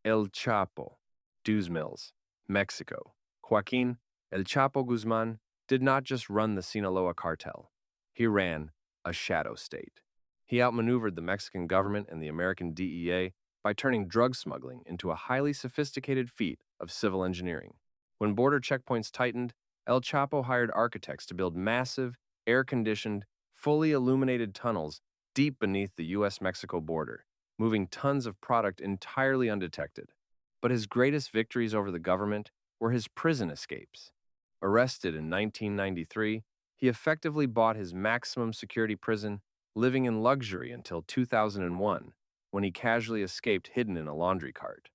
El Chapo, Dues Mills, Mexico. Joaquin El Chapo Guzman did not just run the Sinaloa cartel. He ran a shadow state. He outmaneuvered the Mexican government and the American DEA by turning drug smuggling into a highly sophisticated feat of civil engineering. When border checkpoints tightened, El Chapo hired architects to build massive, air-conditioned, fully illuminated tunnels deep beneath the U.S.-Mexico border, moving tons of product entirely undetected. But his greatest victories over the government were his prison escapes. Arrested in 1993, he effectively bought his maximum security prison, living in luxury until 2001, when he casually escaped hidden in a laundry cart.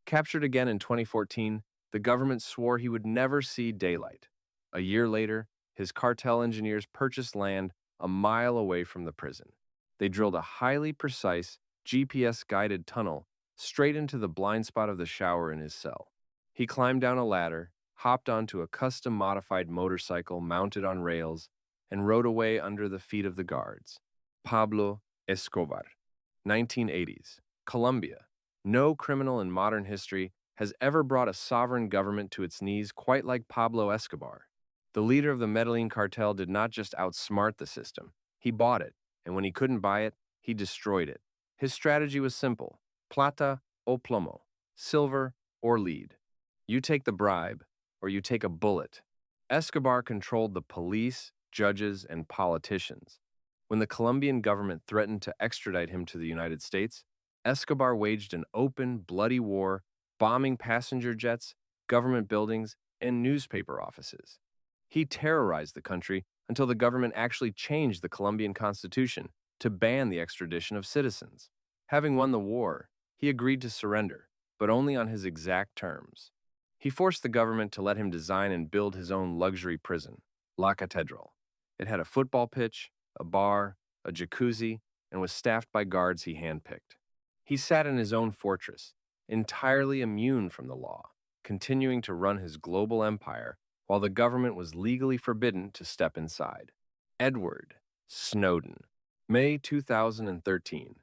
Captured again in 2014, the government swore he would never see daylight. A year later, his cartel engineers purchased land a mile away from the prison. They drilled a highly precise, GPS-guided tunnel straight into the blind spot of the shower in his cell. He climbed down a ladder, hopped onto a custom-modified motorcycle mounted on rails, and rode away under the feet of the guards. Pablo Escobar. 1980s. Colombia. No criminal in modern history has ever brought a sovereign government to its knees quite like Pablo Escobar. The leader of the Medellin cartel did not just outsmart the system, he bought it, and when he couldn't buy it, he destroyed it. His strategy was simple: plata o plomo, silver or lead. You take the bribe, or you take a bullet. Escobar controlled the police, judges, and politicians. When the Colombian government threatened to extradite him to the United States, Escobar waged an open, bloody war, bombing passenger jets, government buildings, and newspaper offices. He terrorized the country until the government actually changed the Colombian constitution to ban the extradition of citizens. Having won the war, he agreed to surrender, but only on his exact terms. He forced the government to let him design and build his own luxury prison, La Catedral. It had a football pitch, a bar, a jacuzzi, and was staffed by guards he handpicked. He sat in his own fortress, entirely immune from the law, continuing to run his global empire while the government was legally forbidden to step inside. Edward Snowden. May 2013.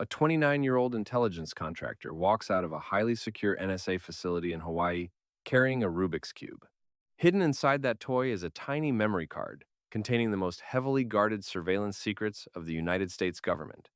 A 29-year-old intelligence contractor walks out of a highly secure NSA facility in Hawaii carrying a Rubik's Cube. Hidden inside that toy is a tiny memory card containing the most heavily guarded surveillance secrets of the United States government.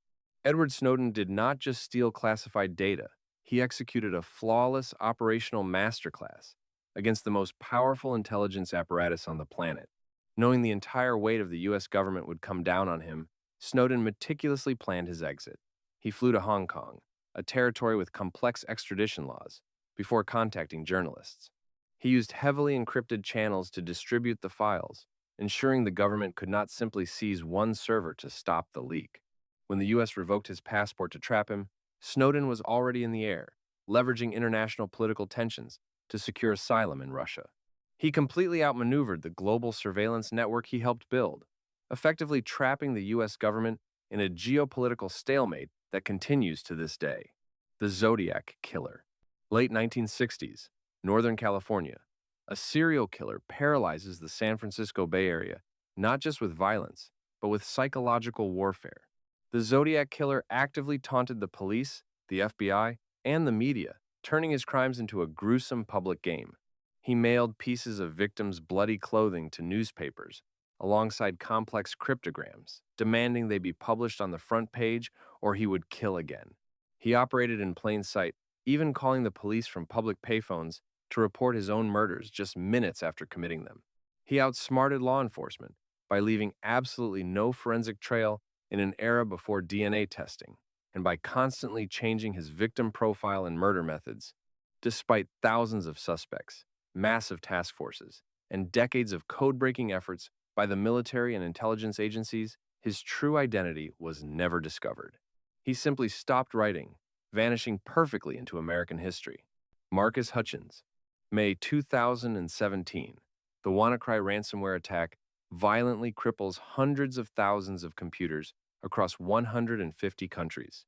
Edward Snowden did not just steal classified data, he executed a flawless operational masterclass against the most powerful intelligence apparatus on the planet. Knowing the entire weight of the U.S. government would come down on him, Snowden meticulously planned his exit. He flew to Hong Kong, a territory with complex extradition laws, before contacting journalists. He used heavily encrypted channels to distribute the files, ensuring the government could not simply seize one server to stop the leak. When the U.S. revoked his passport to trap him, Snowden was already in the air, leveraging international political tensions to secure asylum in Russia. He completely outmaneuvered the global surveillance network he helped build, effectively trapping the U.S. government in a geopolitical stalemate that continues to this day. The Zodiac Killer. Late 1960s, Northern California. A serial killer paralyzes the San Francisco Bay Area, not just with violence, but with psychological warfare. The Zodiac Killer actively taunted the police, the FBI, and the media, turning his crimes into a gruesome public game. He mailed pieces of victims' bloody clothing to newspapers, alongside complex cryptograms, demanding they be published on the front page or he would kill again. He operated in plain sight, even calling the police from public payphones to report his own murders just minutes after committing them. He outsmarted law enforcement by leaving absolutely no forensic trail in an era before DNA testing, and by constantly changing his victim profile and murder methods. Despite thousands of suspects, massive task forces, and decades of code-breaking efforts by the military and intelligence agencies, his true identity was never discovered. He simply stopped writing, vanishing perfectly into American history. Marcus Hutchins. May 2017. The WannaCry ransomware attack violently cripples hundreds of thousands of computers across 150 countries.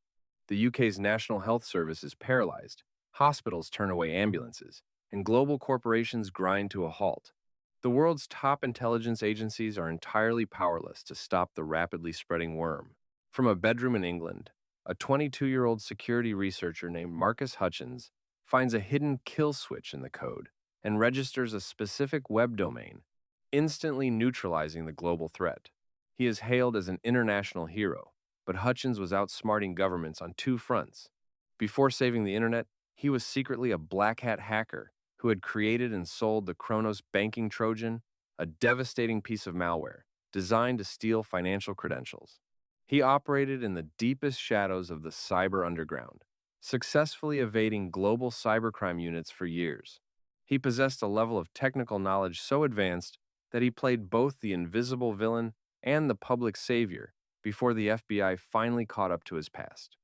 The UK's National Health Service is paralyzed, hospitals turn away ambulances, and global corporations grind to a halt. The world's top intelligence agencies are entirely powerless to stop the rapidly spreading worm. From a bedroom in England, a 22-year-old security researcher named Marcus Hutchins finds a hidden kill switch in the code, and registers a specific web domain, instantly neutralizing the global threat. He is hailed as an international hero, but Hutchins was outsmarting governments on two fronts. Before saving the internet, he was secretly a black hat hacker who had created and sold the Kronos banking Trojan, a devastating piece of malware designed to steal financial credentials. He operated in the deepest shadows of the cyber underground, successfully evading global cybercrime units for years. He possessed a level of technical knowledge so advanced that he played both the invisible villain and the public savior before the FBI finally caught up to his past.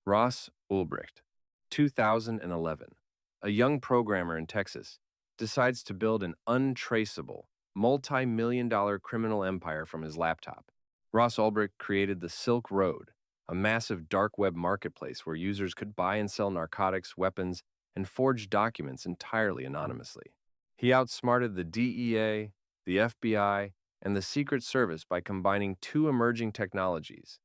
Ross Ulbricht, 2011. A young programmer in Texas decides to build an untraceable, multi-million-dollar criminal empire from his laptop. Ross Ulbricht created the Silk Road, a massive dark web marketplace where users could buy and sell narcotics, weapons, and forged documents entirely anonymously. He outsmarted the DEA, the FBI, and the Secret Service by combining two emerging technologies: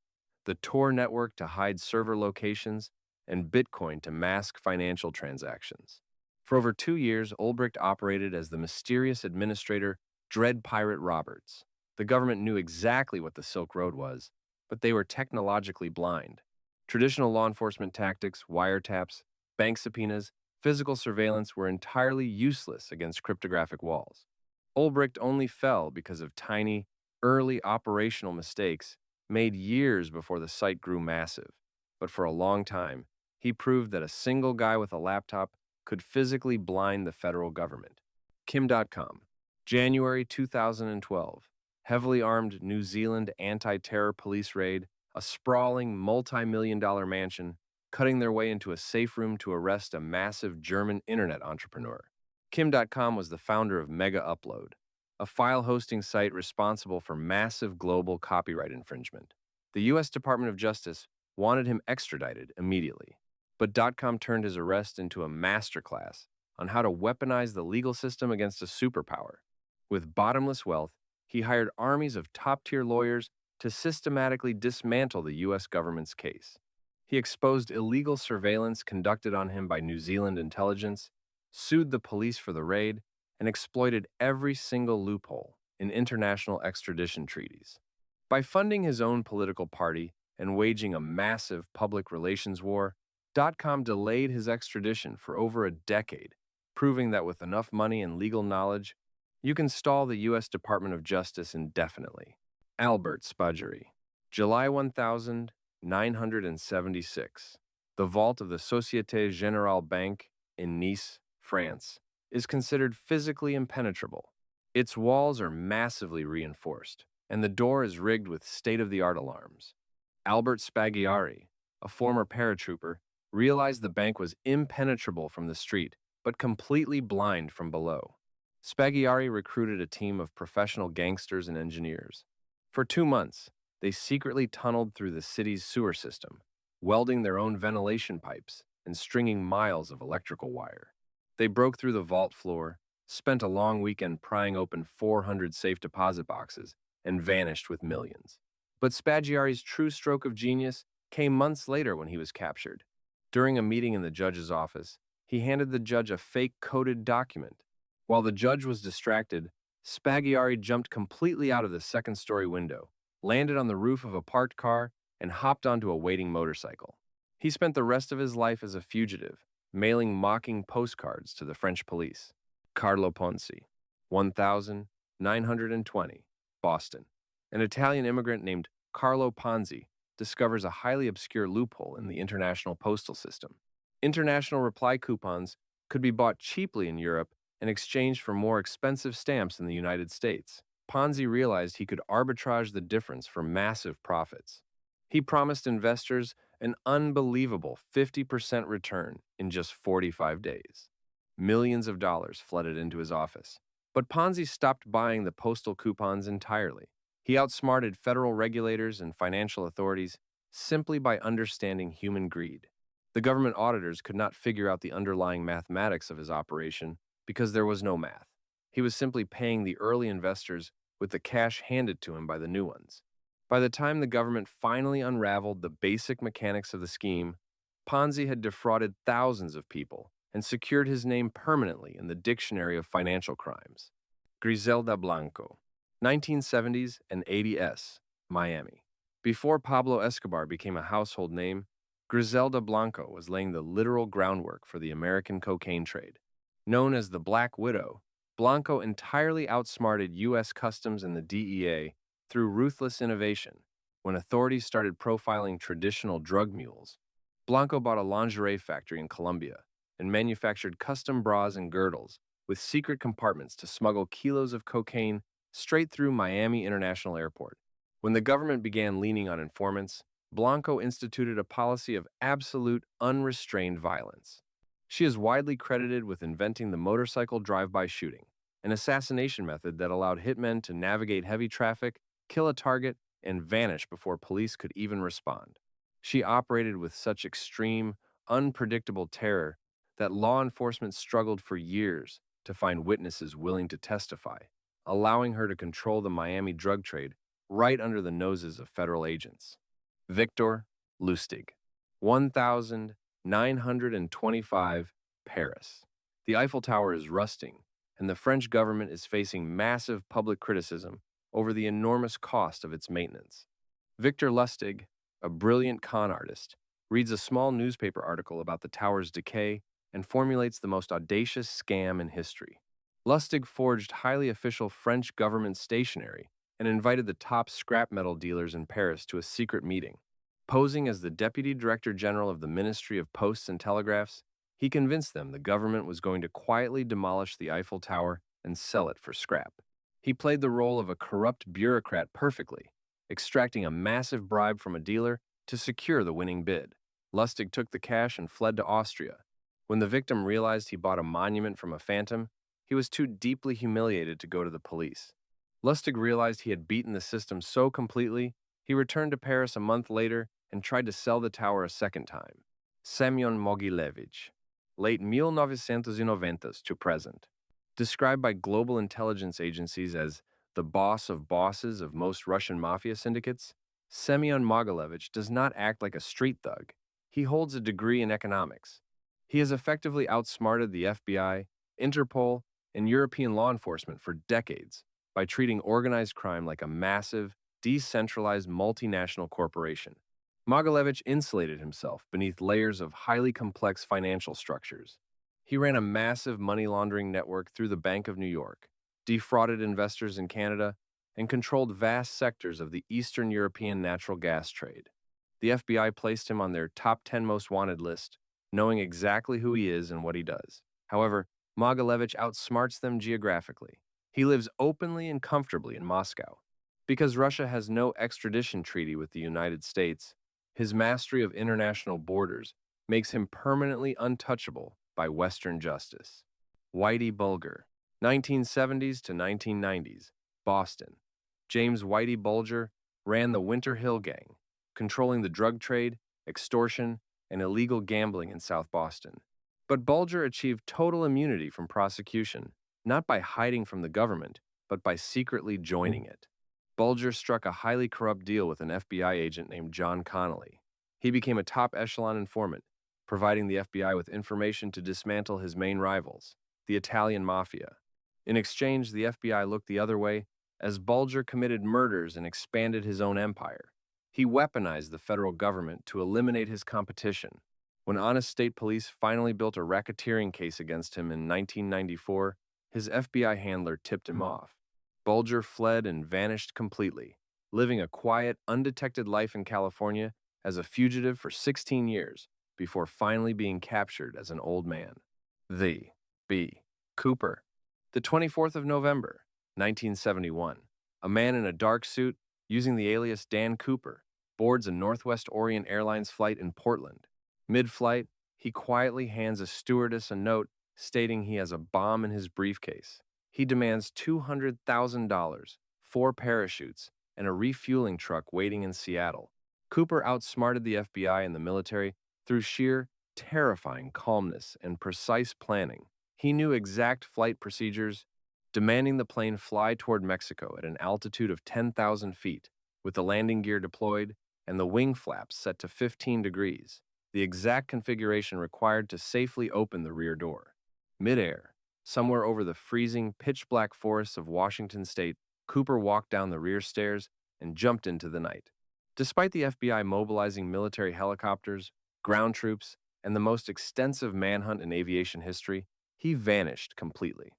the Tor network to hide server locations, and Bitcoin to mask financial transactions. For over 2 years, Ulbricht operated as the mysterious administrator Dread Pirate Roberts. The government knew exactly what the Silk Road was, but they were technologically blind. Traditional law enforcement tactics, wiretaps, bank subpoenas, physical surveillance were entirely useless against cryptographic walls. Ulbricht only fell because of tiny, early operational mistakes made years before the site grew massive. But for a long time, he proved that a single guy with a laptop could physically blind the federal government. Kim.com, January 2012. Heavily armed New Zealand anti-terror police raid, a sprawling multi-million-dollar mansion, cutting their way into a safe room to arrest a massive German internet entrepreneur. Kim.com was the founder of Mega Upload, a file hosting site responsible for massive global copyright infringement. The U.S. Department of Justice wanted him extradited immediately, but .com turned his arrest into a masterclass on how to weaponize the legal system against a superpower. With bottomless wealth, he hired armies of top-tier lawyers to systematically dismantle the U.S. government's case. He exposed illegal surveillance conducted on him by New Zealand intelligence, sued the police for the raid, and exploited every single loophole in international extradition treaties. By funding his own political party and waging a massive public relations war, .com delayed his extradition for over a decade, proving that with enough money and legal knowledge, you can stall the U.S. Department of Justice indefinitely. Albert Spaggiari, July 1976. The vault of the Société Générale Bank in Nice, France, is considered physically impenetrable. Its walls are massively reinforced, and the door is rigged with state-of-the-art alarms. Albert Spaggiari, a former paratrooper, realized the bank was impenetrable from the street, but completely blind from below. Spaggiari recruited a team of professional gangsters and engineers. For 2 months, they secretly tunneled through the city's sewer system, welding their own ventilation pipes and stringing miles of electrical wire. They broke through the vault floor, spent a long weekend prying open 400 safe deposit boxes, and vanished with millions. But Spaggiari's true stroke of genius came months later when he was captured. During a meeting in the judge's office, he handed the judge a fake coded document. While the judge was distracted, Spaggiari jumped completely out of the second-story window, landed on the roof of a parked car, and hopped onto a waiting motorcycle. He spent the rest of his life as a fugitive, mailing mocking postcards to the French police. Carlo Ponzi, 1920, Boston. An Italian immigrant named Carlo Ponzi discovers a highly obscure loophole in the international postal system. International reply coupons could be bought cheaply in Europe and exchanged for more expensive stamps in the United States. Ponzi realized he could arbitrage the difference for massive profits. He promised investors an unbelievable 50% return in just 45 days. Millions of dollars flooded into his office. But Ponzi stopped buying the postal coupons entirely. He outsmarted federal regulators and financial authorities simply by understanding human greed. The government auditors could not figure out the underlying mathematics of his operation because there was no math. He was simply paying the early investors with the cash handed to him by the new ones. By the time the government finally unraveled the basic mechanics of the scheme, Ponzi had defrauded thousands of people and secured his name permanently in the Dictionary of Financial Crimes. Griselda Blanco, 1970s and 80s, Miami. Before Pablo Escobar became a household name, Griselda Blanco was laying the literal groundwork for the American cocaine trade. Known as the Black Widow, Blanco entirely outsmarted U.S. Customs and the DEA through ruthless innovation. When authorities started profiling traditional drug mules, Blanco bought a lingerie factory in Colombia and manufactured custom bras and girdles with secret compartments to smuggle kilos of cocaine straight through Miami International Airport. When the government began leaning on informants, Blanco instituted a policy of absolute, unrestrained violence. She is widely credited with inventing the motorcycle drive-by shooting, an assassination method that allowed hitmen to navigate heavy traffic, kill a target, and vanish before police could even respond. She operated with such extreme, unpredictable terror that law enforcement struggled for years to find witnesses willing to testify, allowing her to control the Miami drug trade right under the noses of federal agents. Victor Lustig, 1925, Paris. The Eiffel Tower is rusting, and the French government is facing massive public criticism over the enormous cost of its maintenance. Victor Lustig, a brilliant con artist, reads a small newspaper article about the tower's decay and formulates the most audacious scam in history. Lustig forged highly official French government stationery and invited the top scrap metal dealers in Paris to a secret meeting. Posing as the Deputy Director General of the Ministry of Posts and Telegraphs, he convinced them the government was going to quietly demolish the Eiffel Tower and sell it for scrap. He played the role of a corrupt bureaucrat perfectly, extracting a massive bribe from a dealer to secure the winning bid. Lustig took the cash and fled to Austria. When the victim realized he bought a monument from a phantom, he was too deeply humiliated to go to the police. Lustig realized he had beaten the system so completely, he returned to Paris a month later and tried to sell the tower a second time. Semyon Mogilevich, late 1990s to present. Described by global intelligence agencies as the boss of bosses of most Russian mafia syndicates, Semyon Mogilevich does not act like a street thug. He holds a degree in economics. He has effectively outsmarted the FBI, Interpol, and European law enforcement for decades by treating organized crime like a massive, decentralized multinational corporation. Mogilevich insulated himself beneath layers of highly complex financial structures. He ran a massive money laundering network through the Bank of New York, defrauded investors in Canada, and controlled vast sectors of the Eastern European natural gas trade. The FBI placed him on their top 10 most wanted list, knowing exactly who he is and what he does. However, Mogilevich outsmarts them geographically. He lives openly and comfortably in Moscow. Because Russia has no extradition treaty with the United States, his mastery of international borders makes him permanently untouchable by Western justice. Whitey Bulger, 1970s to 1990s, Boston. James Whitey Bulger ran the Winter Hill Gang, controlling the drug trade, extortion, and illegal gambling in South Boston. But Bulger achieved total immunity from prosecution, not by hiding from the government, but by secretly joining it. Bulger struck a highly corrupt deal with an FBI agent named John Connolly. He became a top echelon informant, providing the FBI with information to dismantle his main rivals, the Italian Mafia. In exchange, the FBI looked the other way as Bulger committed murders and expanded his own empire. He weaponized the federal government to eliminate his competition. When honest state police finally built a racketeering case against him in 1994, his FBI handler tipped him off. Bulger fled and vanished completely, living a quiet, undetected life in California as a fugitive for 16 years before finally being captured as an old man. The B. Cooper. The 24th of November, 1971. A man in a dark suit, using the alias Dan Cooper, boards a Northwest Orient Airlines flight in Portland. Mid-flight, he quietly hands a stewardess a note stating he has a bomb in his briefcase. He demands $200,000, 4 parachutes, and a refueling truck waiting in Seattle. Cooper outsmarted the FBI and the military through sheer, terrifying calmness and precise planning. He knew exact flight procedures, demanding the plane fly toward Mexico at an altitude of 10,000 feet, with the landing gear deployed and the wing flaps set to 15 degrees. the exact configuration required to safely open the rear door. Midair, somewhere over the freezing, pitch-black forests of Washington state, Cooper walked down the rear stairs and jumped into the night. Despite the FBI mobilizing military helicopters, ground troops, and the most extensive manhunt in aviation history, he vanished completely.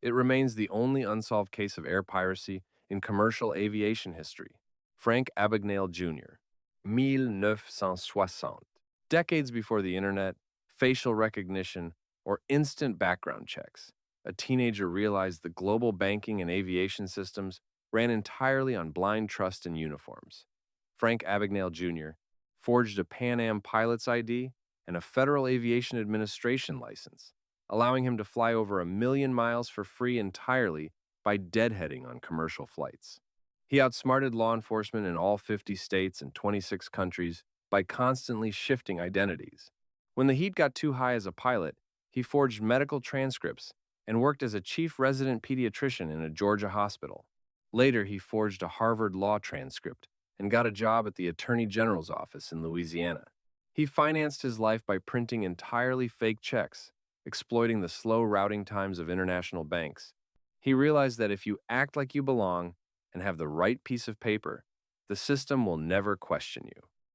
It remains the only unsolved case of air piracy in commercial aviation history. Frank Abagnale Jr., 1960. Decades before the internet, facial recognition, or instant background checks, a teenager realized the global banking and aviation systems ran entirely on blind trust in uniforms. Frank Abagnale Jr. forged a Pan Am pilot's ID and a Federal Aviation Administration license, allowing him to fly over 1 million miles for free entirely by deadheading on commercial flights. He outsmarted law enforcement in all 50 states and 26 countries by constantly shifting identities. When the heat got too high as a pilot, he forged medical transcripts and worked as a chief resident pediatrician in a Georgia hospital. Later, he forged a Harvard law transcript and got a job at the Attorney General's office in Louisiana. He financed his life by printing entirely fake checks, exploiting the slow routing times of international banks. He realized that if you act like you belong and have the right piece of paper, the system will never question you.